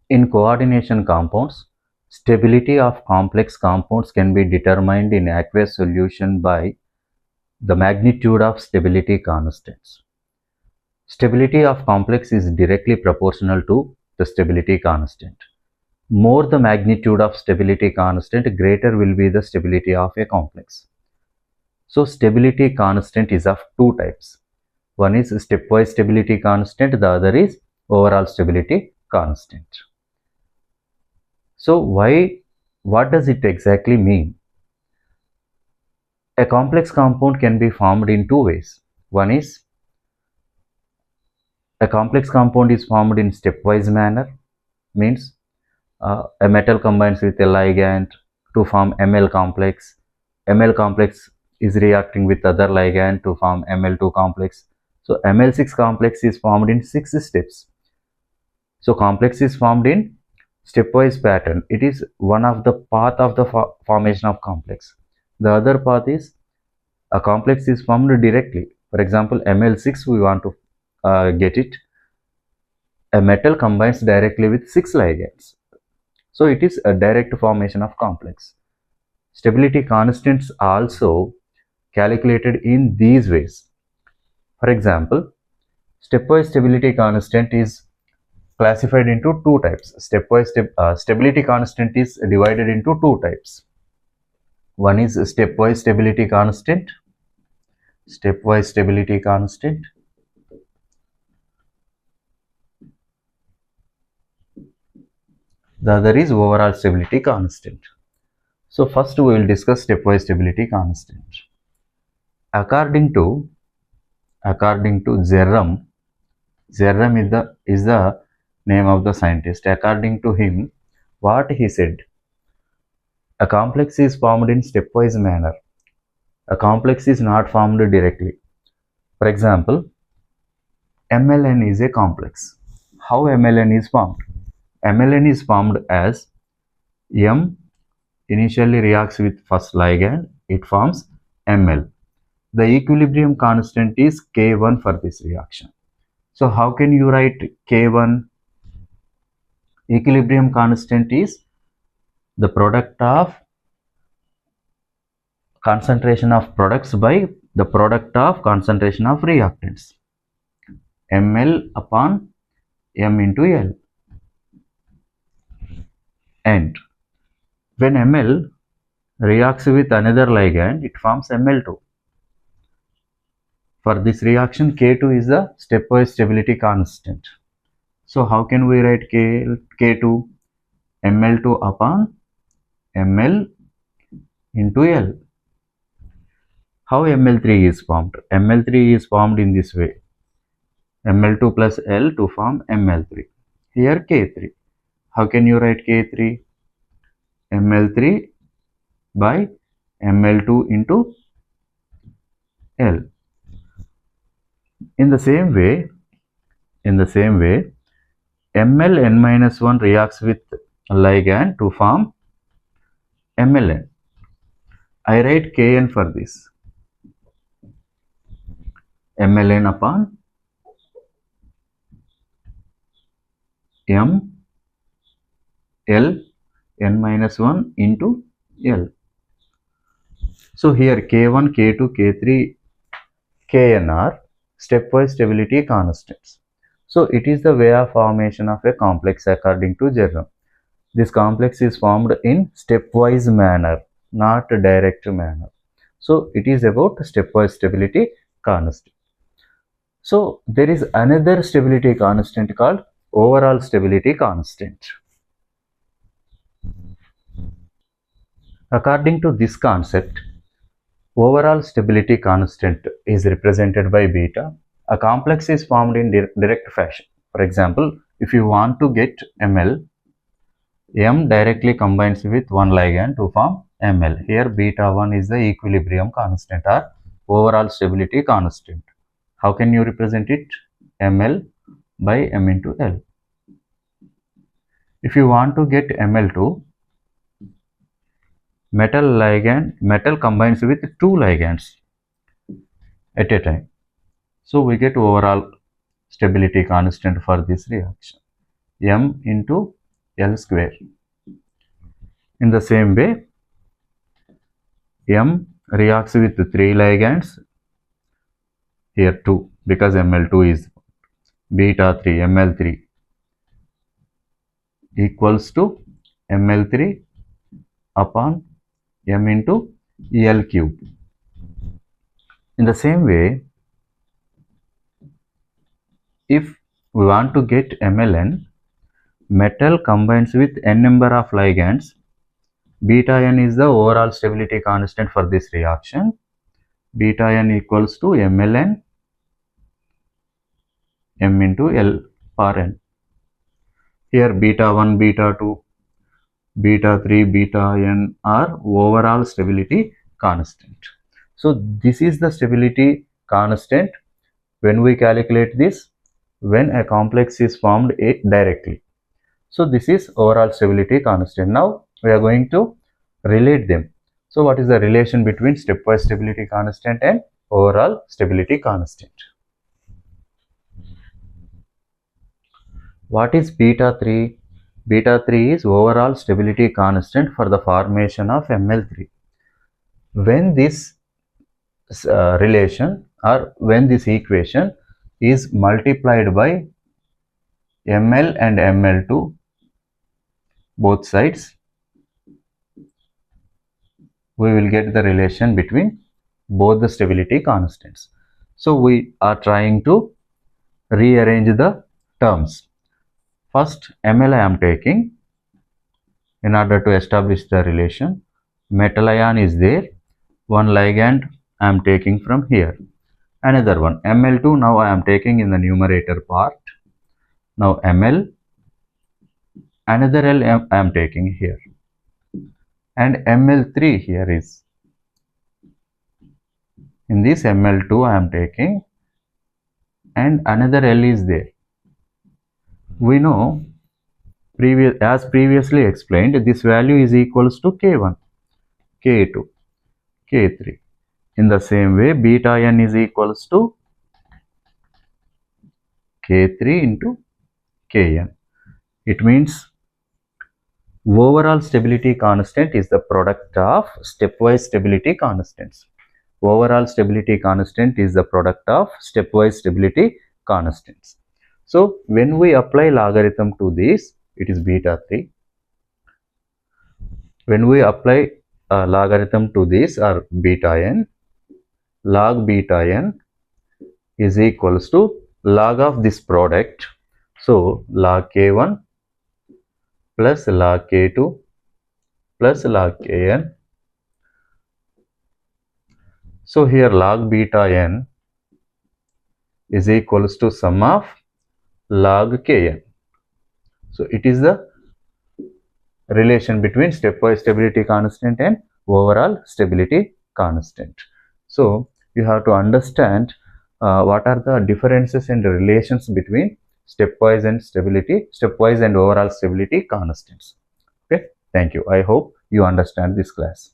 In coordination compounds, stability of complex compounds can be determined in aqueous solution by the magnitude of stability constants. Stability of complex is directly proportional to the stability constant. More the magnitude of stability constant, greater will be the stability of a complex. So stability constant is of two types. One is stepwise stability constant, the other is overall stability constant. So what does it exactly mean? A complex compound can be formed in two ways. One is a complex compound is formed in stepwise manner, means a metal combines with a ligand to form Ml complex. Ml complex is reacting with other ligand to form Ml2 complex. So Ml6 complex is formed in 6 steps. So complex is formed in stepwise pattern. It is one of the path of the formation of complex. The other path is a complex is formed directly. For example, Ml6 we want to get it. A metal combines directly with 6 ligands. So it is a direct formation of complex. Stability constants also calculated in these ways. For example, stepwise stability constant is classified into two types. Stability constant is divided into two types. One is stepwise stability constant. Stepwise stability constant. The other is overall stability constant. So first we will discuss stepwise stability constant. According to Zerram is the name of the scientist. According to him, what he said, a complex is formed in stepwise manner. A complex is not formed directly. For example, MLN is a complex. How MLN is formed? MLN is formed as M initially reacts with first ligand, it forms Ml. The equilibrium constant is K1 for this reaction. So how can you write K1? Equilibrium constant is the product of concentration of products by the product of concentration of reactants. Ml upon M into L. And when Ml reacts with another ligand, it forms Ml2. For this reaction, K2 is the stepwise stability constant. So how can we write K2? Ml2 upon Ml into L. How Ml3 is formed? Ml3 is formed in this way. Ml2 plus L to form Ml3. Here K3. How can you write K3? Ml3 by Ml2 into L. In the same way, MlN-1 reacts with ligand to form MLN. I write Kn for this. MLN upon M L N-1 into L. So here K1, K2, K3, Kn are stepwise stability constants. So it is the way of formation of a complex according to Zerram. This complex is formed in stepwise manner, not direct manner. So it is about stepwise stability constant. So there is another stability constant called overall stability constant. According to this concept, overall stability constant is represented by beta. A complex is formed in direct fashion. For example, if you want to get Ml, M directly combines with one ligand to form Ml. Here beta 1 is the equilibrium constant or overall stability constant. How can you represent it? Ml by M into L. If you want to get Ml2, metal combines with two ligands at a time. So we get overall stability constant for this reaction. M into L square. In the same way, M reacts with 3 ligands, here 2, because Ml2 is beta 3, Ml3 equals to Ml3 upon M into L cube. In the same way, if we want to get MLN, metal combines with n number of ligands. Beta n is the overall stability constant for this reaction. Beta n equals to MLN M into L per n. Here beta 1, beta 2, beta 3, beta n are overall stability constant. So this is the stability constant when we calculate this, when a complex is formed directly. So this is overall stability constant. Now we are going to relate them. So what is the relation between stepwise stability constant and overall stability constant? What is beta 3? Beta 3 is overall stability constant for the formation of Ml3. When this relation or when this equation is multiplied by Ml and Ml2, both sides, we will get the relation between both the stability constants. So we are trying to rearrange the terms. First, Ml I am taking in order to establish the relation. Metal ion is there. One ligand I am taking from here. Another one, Ml2 now I am taking in the numerator part. Now Ml, another L I am taking here. And Ml3 here is. In this Ml2 I am taking and another L is there. We know, as previously explained, this value is equals to K1, K2, K3. In the same way, beta n is equals to K3 into Kn. It means overall stability constant is the product of stepwise stability constants. Overall stability constant is the product of stepwise stability constants. So when we apply logarithm to this, it is beta 3. When we apply logarithm to this, or beta n, log beta n is equals to log of this product. So log K1 plus log K2 plus log Kn. So here log beta n is equals to sum of log Kn. So it is the relation between stepwise stability constant and overall stability constant. So you have to understand what are the differences and relations between stepwise and overall stability constants. Okay, thank you. I hope you understand this class.